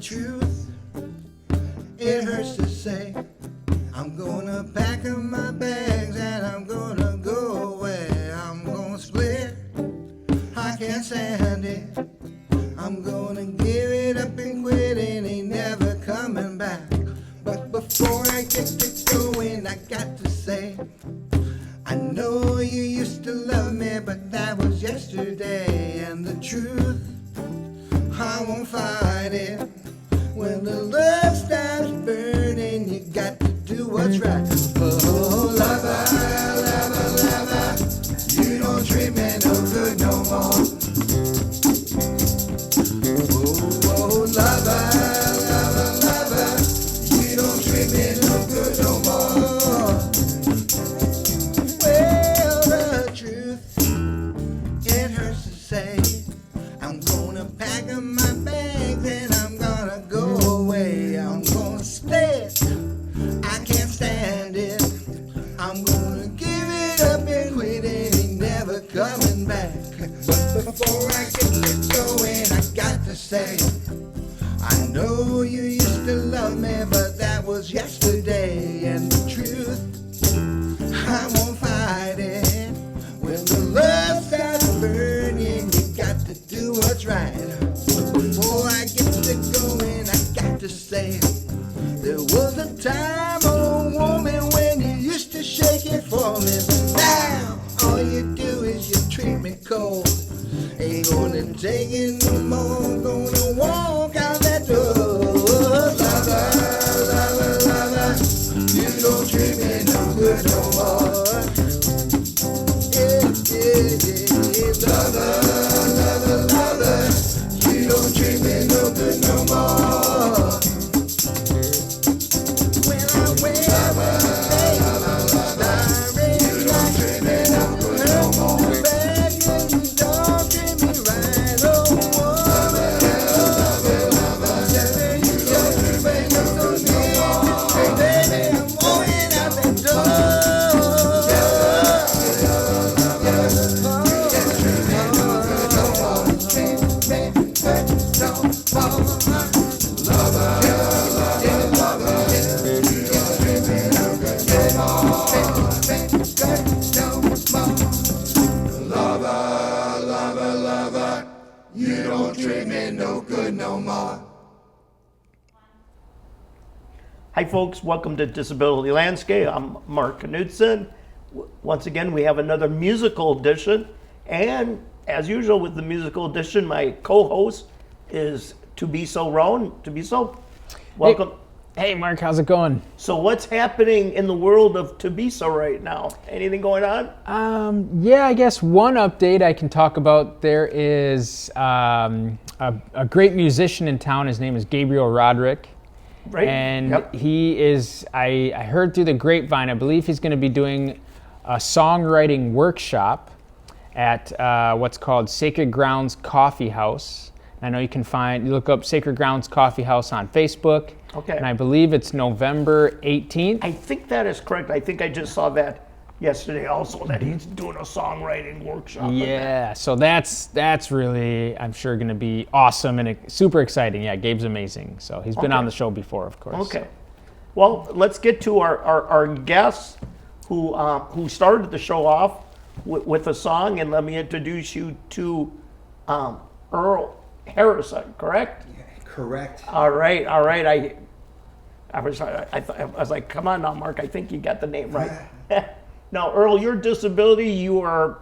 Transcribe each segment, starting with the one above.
truth, it hurts to say. I'm gonna pack up my bags and I'm gonna go away. I'm gonna split, I can't stand it. I'm gonna give it up and quit and ain't never coming back. But before I get to going, I got to say, I know you used to love me, but that was yesterday. And the truth, I won't fight it. When the love starts burning, you got to do what's right. Oh, lover, lover, lover, you don't treat me no good no more. Oh, lover, lover, lover, you don't treat me no good no more. Well, the truth, it hurts to say. I'm gonna pack up my bags and I'm gonna go away. I'm gonna stay, I can't stand it. I'm gonna give it up and quit it, ain't never coming back. But before I get it going, I got to say, I know you used to love me, but that was yesterday. And the truth, I won't fight it. When the love starts burning, you got to do what's right. Before I get to going, I got to say, there was a time, oh woman, when you used to shake it for me. But now, all you do is you treat me cold. Ain't gonna take it no more, gonna walk out that door. Lover, lover, lover, you don't treat me no good no more. Yeah, yeah, yeah. Lover, lover, lover, you don't treat me no good no more. When I went lover, lover, lover, you don't treat me no good no more. You don't treat me right no more. Lover, lover, lover, you don't treat me no good no more. Hey baby, I'm walking out the door. You don't treat me no good no more. Hi folks, welcome to Disability Landscape. I'm Mark Knudsen. Once again, we have another musical edition. And as usual with the musical edition, my co-host is Thabiso Rowan. Thabiso, welcome. Hey Mark, how's it going? So what's happening in the world of Thabiso right now? Anything going on? Yeah, I guess one update I can talk about. There is a great musician in town. His name is Gabriel Roderick. Right. And Yep. he is, I heard through the grapevine, I believe he's going to be doing a songwriting workshop at what's called Sacred Grounds Coffee House. I know you look up Sacred Grounds Coffee House on Facebook. Okay. And I believe it's November 18th. I think that is correct. I think I just saw that yesterday also, that he's doing a songwriting workshop. Yeah, so that's really, I'm sure, going to be awesome and super exciting. Yeah, Gabe's amazing. So he's been on the show before, of course. Okay. Well, let's get to our guest who started the show off with a song, and let me introduce you to Earle Harrison, correct? Yeah, correct. All right. I was like, come on now, Mark. I think you got the name right. Now, Earle, your disability, you are,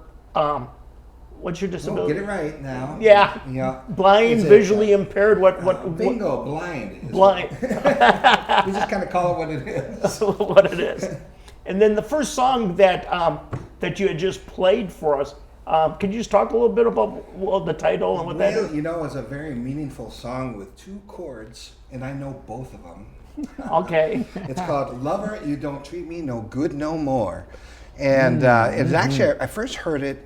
what's your disability? Get it right now. Yeah. Blind, visually impaired. What? Bingo, blind. Blind. We just kind of call it what it is. What it is. And then the first song that you had just played for us, could you just talk a little bit about the title and what that is? You know, it's a very meaningful song with two chords, and I know both of them. Okay. It's called Lover, You Don't Treat Me No Good No More. And it's actually, I first heard it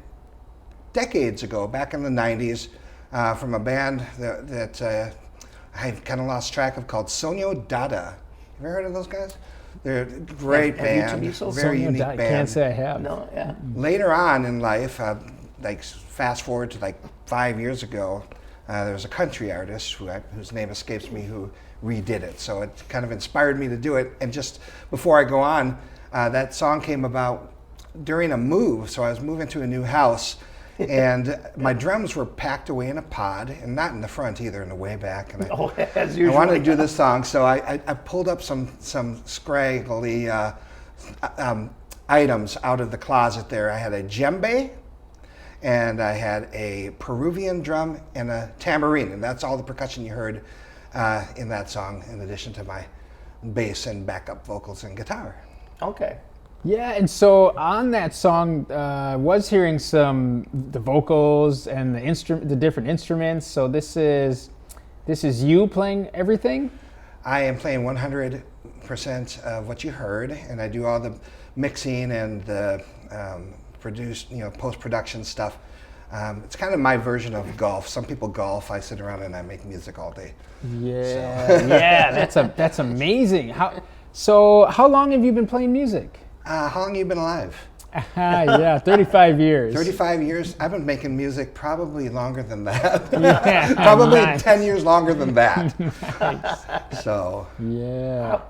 decades ago, back in the 90s, from a band that I've kind of lost track of called Sonio Dada. Have you ever heard of those guys? They're a great band, very unique band. Can't say I have. No, yeah. Later on in life, like fast forward to like 5 years ago, There was a country artist whose name escapes me who redid it. So it kind of inspired me to do it. And just before I go on, that song came about during a move. So I was moving to a new house, and my drums were packed away in a pod, and not in the front either, in the way back. And As I usual. wanted to do this song, so I pulled up some scraggly items out of the closet there. I had a djembe, and I had a Peruvian drum and a tambourine, and that's all the percussion you heard in that song, in addition to my bass and backup vocals and guitar. Okay. Yeah, and so on that song, was hearing the vocals and the different instruments. So this is you playing everything? I am playing 100% of what you heard, and I do all the mixing and the post-production stuff. It's kind of my version of golf. Some people golf. I sit around and I make music all day. Yeah, yeah, that's amazing. How long have you been playing music? How long have you been alive? Yeah, 35 years. 35 years? I've been making music probably longer than that. Yeah, Probably nice. 10 years longer than that. Nice. So, Yeah.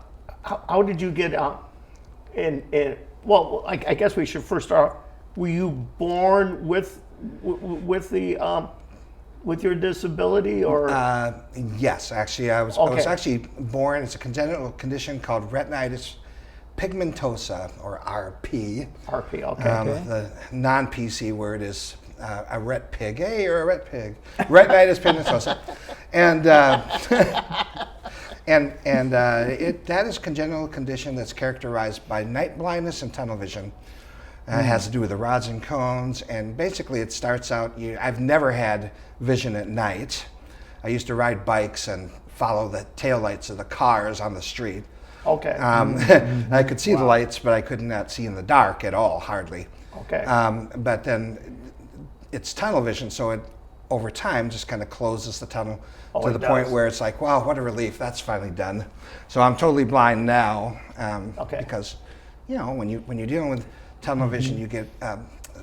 How did you get well, I guess we should first start. Were you born with your disability, or? yes, actually, I was Okay. actually born. It's a congenital condition called Retinitis Pigmentosa, or RP. RP, okay. The non-PC word is a ret pig. Hey, you're a ret pig. Retinitis pigmentosa, and that is a congenital condition that's characterized by night blindness and tunnel vision. It has to do with the rods and cones, and basically it starts out. I've never had vision at night. I used to ride bikes and follow the taillights of the cars on the street. Okay. I could see the lights, but I could not see in the dark at all, hardly. Okay. But then it's tunnel vision, so it over time just kind of closes the tunnel to it the point does. where it's like, wow, what a relief, that's finally done. So I'm totally blind now, Okay. because when you're dealing with tunnel vision, you get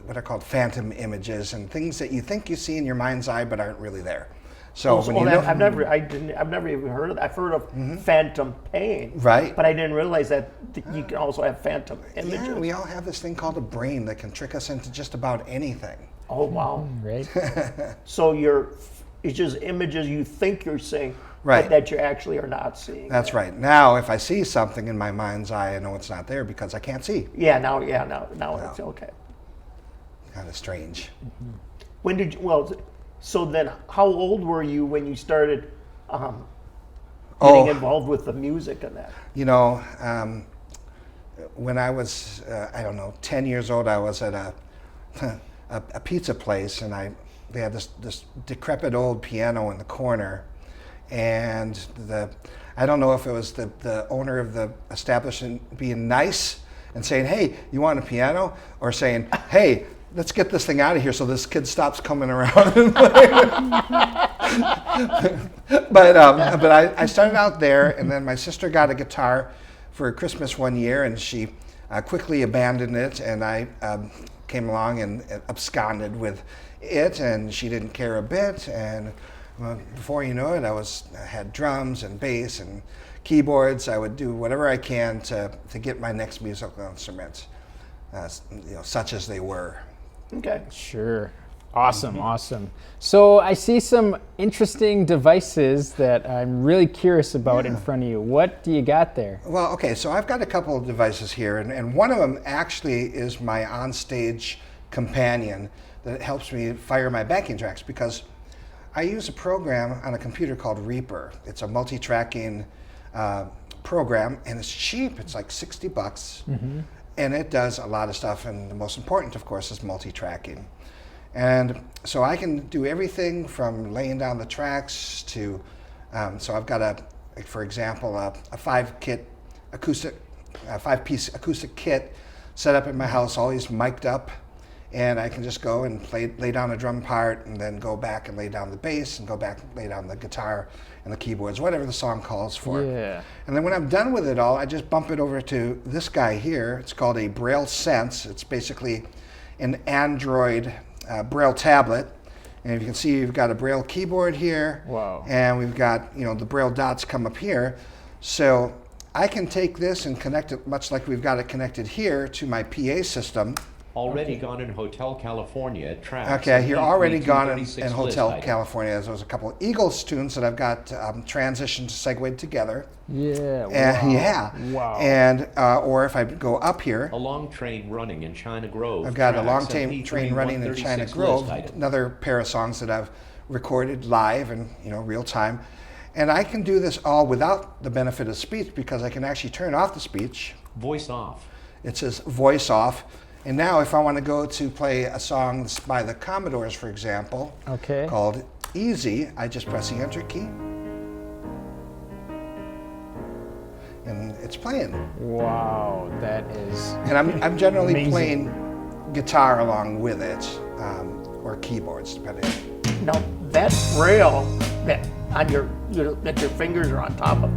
what are called phantom images and things that you think you see in your mind's eye but aren't really there. So I've never even heard of that. I've heard of phantom pain, Right. But I didn't realize that you can also have phantom images. yeah, we all have this thing called a brain that can trick us into just about anything. Oh wow! Right. So it's just images you think you're seeing, Right. but that you actually are not seeing. That's right. Now, if I see something in my mind's eye, I know it's not there because I can't see. Now it's okay. Kind of strange. When did you? Well, so then, how old were you when you started getting involved with the music and that? When I was, 10 years old, I was at a pizza place, and they had this decrepit old piano in the corner, and I don't know if it was the owner of the establishment being nice and saying, "Hey, you want a piano?" or saying, "Hey, let's get this thing out of here so this kid stops coming around." But I started out there, and then my sister got a guitar for Christmas one year, and she quickly abandoned it, and I came along and absconded with it, and she didn't care a bit. And before you know it, I had drums and bass and keyboards. I would do whatever I can to get my next musical instruments, such as they were. Okay. Sure. Awesome. So I see some interesting devices that I'm really curious about in front of you. What do you got there? Well, okay, so I've got a couple of devices here, and one of them actually is my onstage companion that helps me fire my backing tracks, because I use a program on a computer called Reaper. It's a multi-tracking program, and it's cheap. It's like $60, and it does a lot of stuff, and the most important, of course, is multi-tracking. And so I can do everything from laying down the tracks to, so I've got for example, a 5-piece acoustic kit set up in my house, always mic'd up, and I can just go and lay down a drum part, and then go back and lay down the bass, and go back and lay down the guitar and the keyboards, whatever the song calls for. Yeah. And then when I'm done with it all, I just bump it over to this guy here. It's called a Braille Sense. It's basically an Android Braille tablet, And if you can see, you've got a Braille keyboard here. Wow. And we've got, the Braille dots come up here. So I can take this and connect it, much like we've got it connected here, to my PA system. Already gone in Hotel California tracks. Okay, here already gone in 236 Hotel list item. California. There's a couple of Eagles tunes that I've got transitioned, segued together. Yeah. Wow. Yeah. Wow. And or if I go up here, A long train running in China Grove. I've got a long tracks, train running in China MP136 Grove. list item. Another pair of songs that I've recorded live and real time. And I can do this all without the benefit of speech because I can actually turn off the speech. Voice off. It says voice off. And now if I want to go to play a song by the Commodores, for example, Okay. called Easy, I just press the enter key. And it's playing. Wow, that is. And I'm generally Amazing. playing guitar along with it, or keyboards, depending. Now that Braille that on that your fingers are on top of,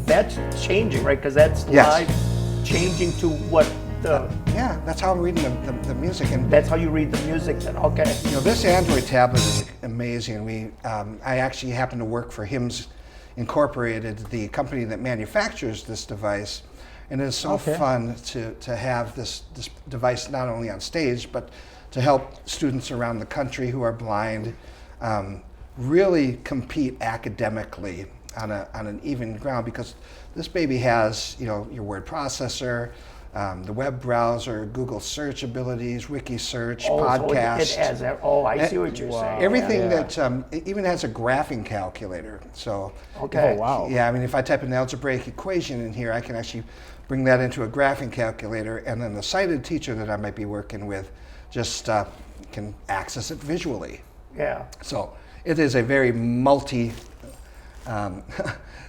that's changing, right? Because that's Yes. live, changing to what the. Yeah, that's how I'm reading the music. And That's how you read the music. Then okay. this Android tablet is amazing. I actually happen to work for HIMS Incorporated, the company that manufactures this device, and it's so Okay. fun to have this device not only on stage but to help students around the country who are blind really compete academically on an even ground, because this baby has your word processor, the web browser, Google search abilities, wiki search, podcast. So it has that. Oh, I see what you're saying. Everything Yeah. that it even has a graphing calculator. So Okay. Oh, wow. yeah, I mean, if I type an algebraic equation in here, I can actually bring that into a graphing calculator, and then the sighted teacher that I might be working with just can access it visually. Yeah. So it is a very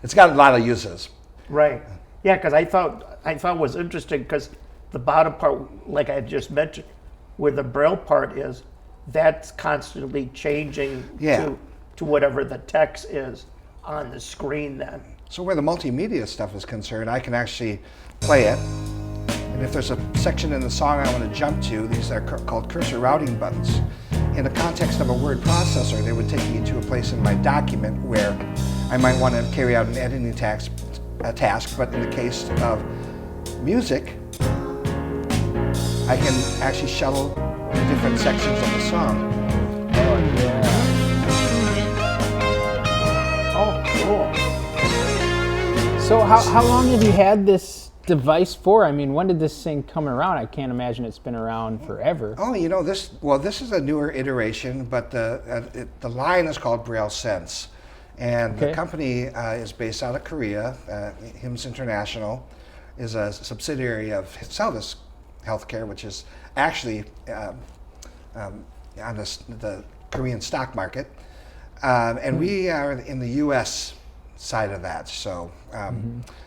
it's got a lot of uses. Right. Yeah, because I thought it was interesting because the bottom part, like I just mentioned, where the Braille part is, that's constantly changing Yeah. to whatever the text is on the screen then. So where the multimedia stuff is concerned, I can actually play it. And if there's a section in the song I want to jump to, these are called cursor routing buttons. In the context of a word processor, they would take me to a place in my document where I might want to carry out an editing task, but in the case of music, I can actually shuttle the different sections of the song. Oh, yeah. Oh, cool. So how long have you had this device for? I mean, when did this thing come around? I can't imagine it's been around forever. Oh, this is a newer iteration, but the line is called Braille Sense. And the Okay. company is based out of Korea. HIMS International is a subsidiary of Salvis Healthcare, which is actually on the Korean stock market. And we are in the U.S. side of that. So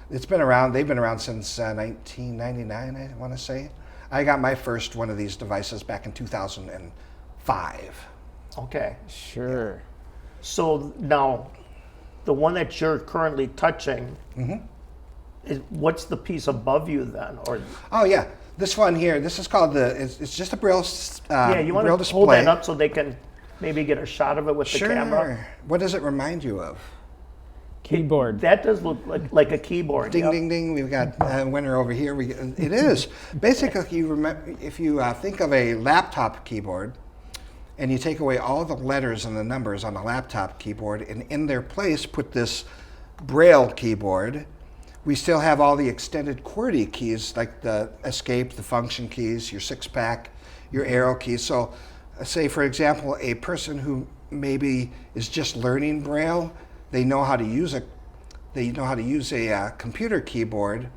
it's been around. They've been around since 1999, I want to say. I got my first one of these devices back in 2005. Okay. Sure. So now, the one that you're currently touching, what's the piece above you then? Or Oh yeah, this one here. This is called it's just a Braille. yeah, you want Braille to display. hold that up so they can maybe get a shot of it with Sure. the camera. What does it remind you of? Keyboard. That does look like a keyboard. Ding yep. ding ding. We've got winner over here. It is basically if you think of a laptop keyboard, and you take away all the letters and the numbers on the laptop keyboard, and in their place put this Braille keyboard, we still have all the extended QWERTY keys like the escape, the function keys, your 6-pack, your arrow keys. So say, for example, a person who maybe is just learning Braille, they know how to use a computer keyboard,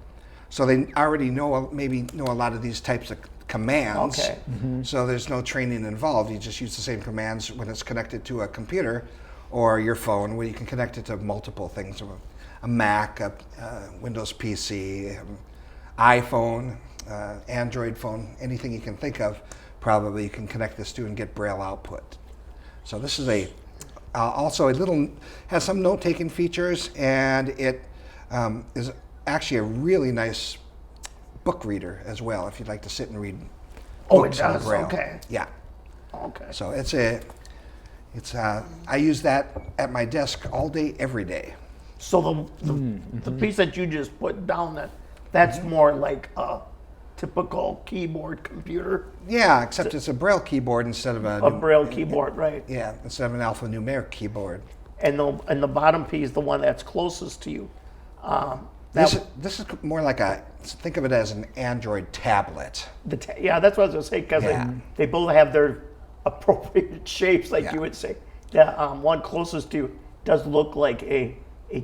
so they already know a lot of these types of commands. Okay. So there's no training involved. You just use the same commands when it's connected to a computer or your phone, where you can connect it to multiple things: a Mac, a Windows PC, iPhone, Android phone, anything you can think of. Probably you can connect this to and get Braille output. So this is also has some note-taking features, and it is actually a really nice book reader as well, if you'd like to sit and read Oh, it books on does? Braille. Okay. Yeah. Okay. So It's I use that at my desk all day, every day. So the piece that you just put down, that's more like a typical keyboard computer. Yeah, except it's a Braille keyboard instead of A Braille keyboard, right? Yeah, instead of an alphanumeric keyboard. And the bottom piece, the one that's closest to you. This is more like think of it as an Android tablet. Yeah, that's what I was gonna say, because Yeah. they both have their appropriate shapes, like Yeah. you would say. The one closest to you does look like a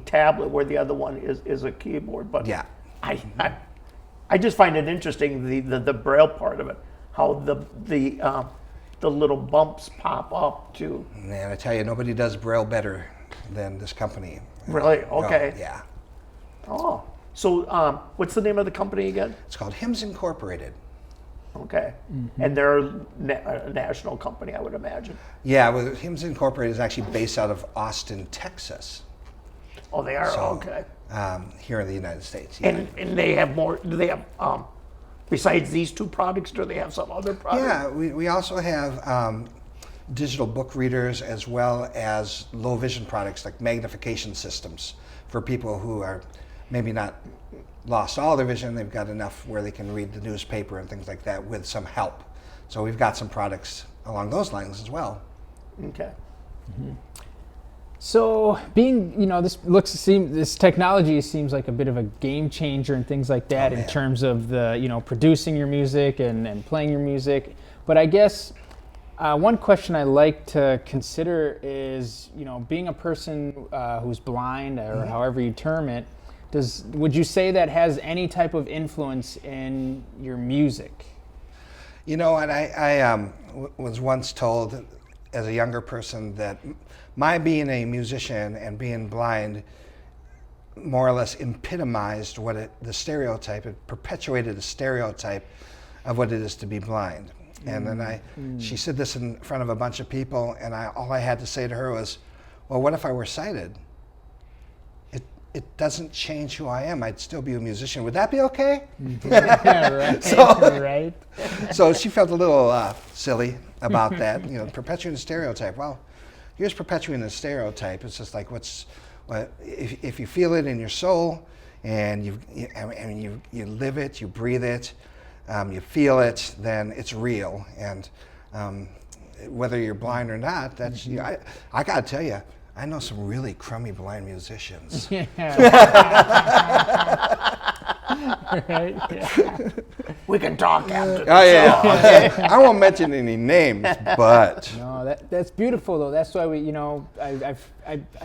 tablet, where the other one is a keyboard. But Yeah. I just find it interesting, the Braille part of it, how the little bumps pop up too. Man, I tell you, nobody does Braille better than this company. Really? Oh, Okay. yeah. Oh, so what's the name of the company again? It's called Hymns Incorporated. Okay, and they're a national company, I would imagine. Yeah, well, Hymns Incorporated is actually based out of Austin, Texas. Oh, they are. So, Okay. here in the United States. Yeah. And they have more. Do they have besides these two products? Do they have some other products? Yeah, we also have digital book readers as well as low vision products like magnification systems for people who are maybe not lost all their vision. They've got enough where they can read the newspaper and things like that with some help. So we've got some products along those lines as well. Okay. So this technology seems like a bit of a game changer and things like that in man. terms of the producing your music and playing your music. But I guess one question I like to consider is being a person who's blind or however you term it. Would you say that has any type of influence in your music? And I was once told as a younger person that my being a musician and being blind more or less epitomized the stereotype. It perpetuated the stereotype of what it is to be blind. And then she said this in front of a bunch of people, and all I had to say to her was, well, what if I were sighted? It doesn't change who I am. I'd still be a musician. Would that be okay? Yeah, right. Right. So she felt a little silly about that, perpetuating a stereotype. Well, here's perpetuating a stereotype. It's just like if you feel it in your soul, and you live it, you breathe it, you feel it, then it's real. And whether you're blind or not, that's I gotta tell you, I know some really crummy blind musicians. Yeah. Right. Yeah. We can talk after. Oh yeah. I won't mention any names, but No, that's beautiful though. That's why I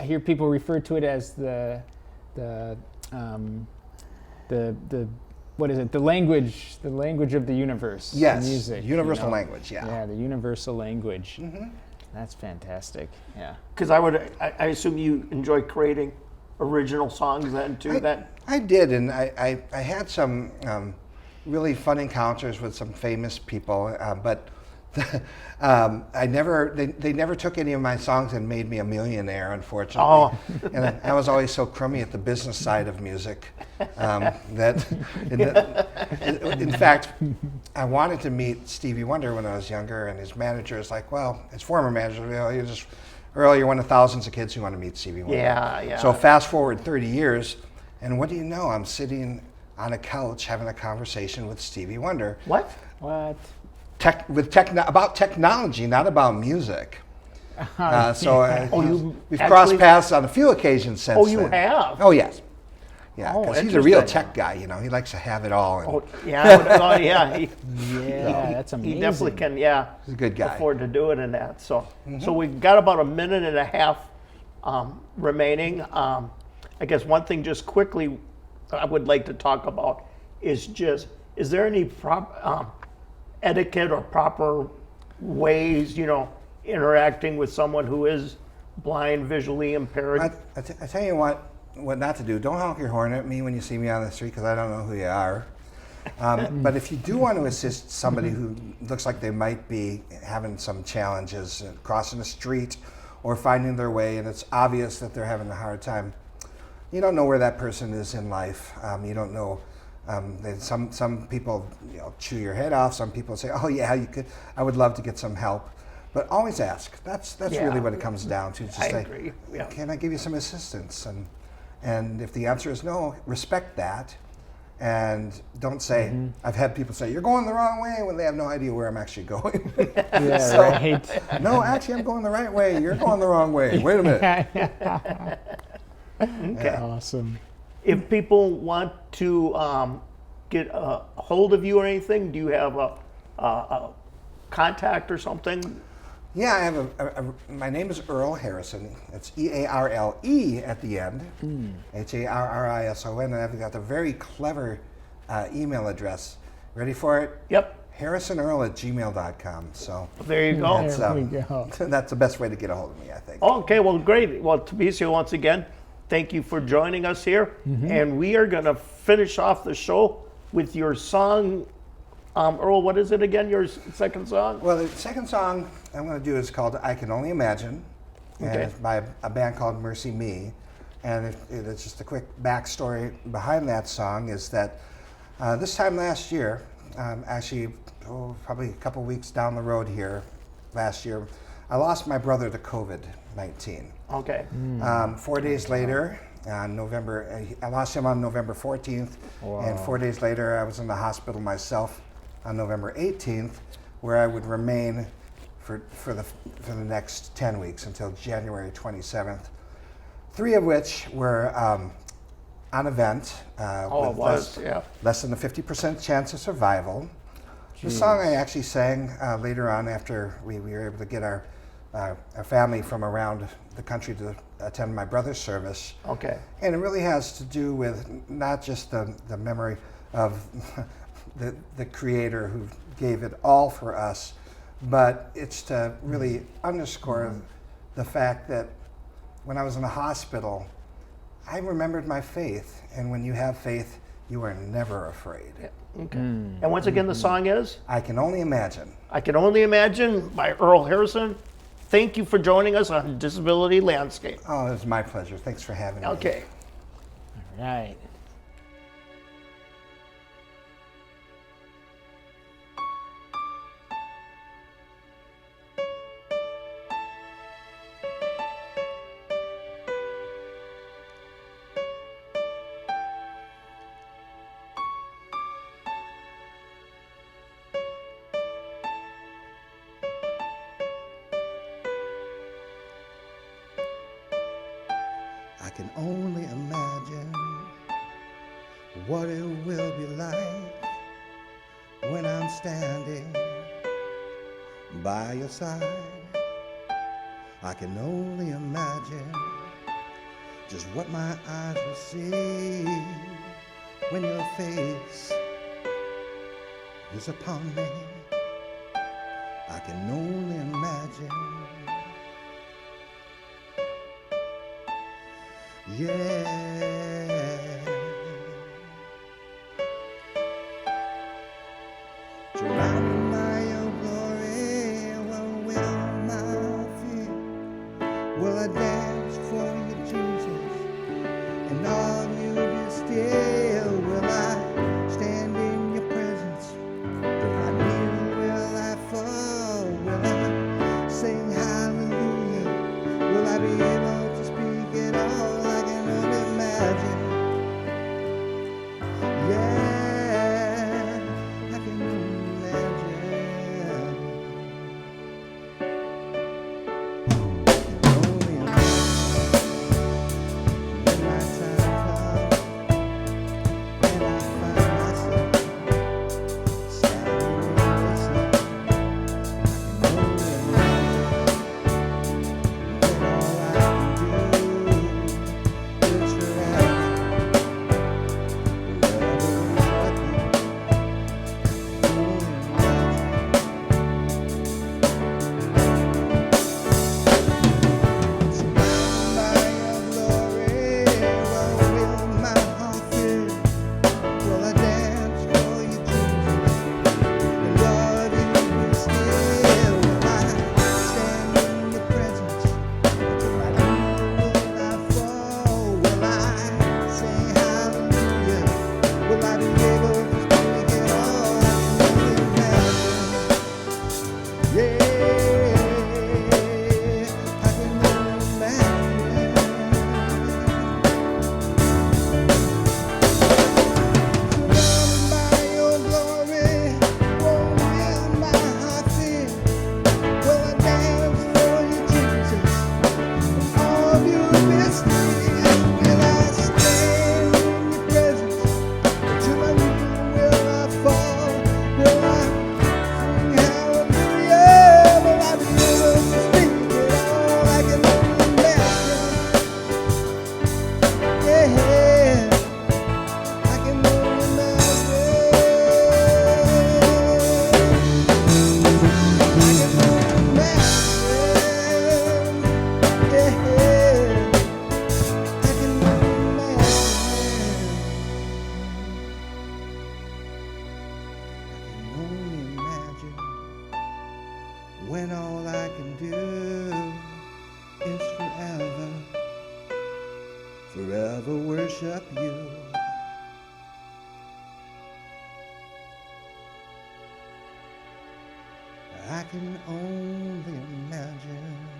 hear people refer to it as the what is it? The language of the universe. yes, the music. universal language. Yeah, the universal language. That's fantastic. Yeah. Because I assume you enjoy creating original songs then too. I did, and I had some really fun encounters with some famous people, but they never took any of my songs and made me a millionaire, unfortunately. Oh. And I was always so crummy at the business side of music that, in fact, I wanted to meet Stevie Wonder when I was younger, and his manager is like, well, his former manager, Earl, you're one of thousands of kids who want to meet Stevie Wonder. Yeah. So fast forward 30 years, and what do you know? I'm sitting on a couch having a conversation with Stevie Wonder. What? About technology, not about music. We've actually- crossed paths on a few occasions since Oh, you then. have? Oh, yes. Yeah, Oh, because he's a real interesting. tech guy, He likes to have it all. And Oh yeah. Oh yeah. Yeah, that's amazing. He definitely can. Yeah. he's a good guy. Afford to do it in that. So we've got about a minute and a half remaining. I guess one thing just quickly I would like to talk about is there any etiquette or proper ways, interacting with someone who is blind, visually impaired? I tell you what not to do. Don't honk your horn at me when you see me on the street, because I don't know who you are. But if you do want to assist somebody who looks like they might be having some challenges crossing the street or finding their way, and it's obvious that they're having a hard time, you don't know where that person is in life. You don't know. Some people chew your head off. Some people say, "Oh yeah, you could. I would love to get some help." But always ask. That's Yeah. really what it comes down to. Just I say, agree. Yeah. can I give you some assistance? And if the answer is no, respect that. And don't say, I've had people say, you're going the wrong way when they have no idea where I'm actually going. Yeah, So- right. No, actually, I'm going the right way. You're going the wrong way. Wait a minute. Okay. Awesome. If people want to get a hold of you or anything, do you have a contact or something? Yeah, I have my name is Earle Harrison. It's E-A-R-L-E at the end. Harrison. And I've got a very clever email address. Ready for it? Yep. harrisonearl@gmail.com. So There you go. that's, There we go. that's the best way to get a hold of me, I think. Okay, well, great. Well, Thabiso, once again, thank you for joining us here. And we are going to finish off the show with your song. Earl, what is it again, your second song? Well, the second song I'm going to do is called I Can Only Imagine. And Okay. it's by a band called Mercy Me. And it's just a quick backstory behind that song is that this time last year, actually probably a couple weeks down the road here last year, I lost my brother to COVID-19. Okay. 4 days later, I lost him on November 14th, and 4 days later I was in the hospital myself on November 18th, where I would remain for the next 10 weeks until January 27th. 3 of which were on a vent with less than a 50% chance of survival. The song I actually sang later on after we were able to get our family from around the country to attend my brother's service. Okay. And it really has to do with not just the memory of the Creator who gave it all for us, but it's to really underscore the fact that when I was in the hospital, I remembered my faith. And when you have faith, you are never afraid. Okay. And once again, the song is I Can Only Imagine. I Can Only Imagine by Earle Harrison. Thank you for joining us on Disability Landscape. Oh, it's my pleasure. Thanks for having me. Okay. All right. I can only imagine what it will be like when I'm standing by your side. I can only imagine just what my eyes will see when your face is upon me. I can only imagine. Yeah. Surrounded by your glory, what will my fear? Will I dance for you, Jesus? And all you be still? Will I stand in your presence? If I kneel, will I fall? Will I sing hallelujah? Will I be able to speak it all? I can only imagine. Yeah, I can only imagine. when all I can do is forever worship you. I can only imagine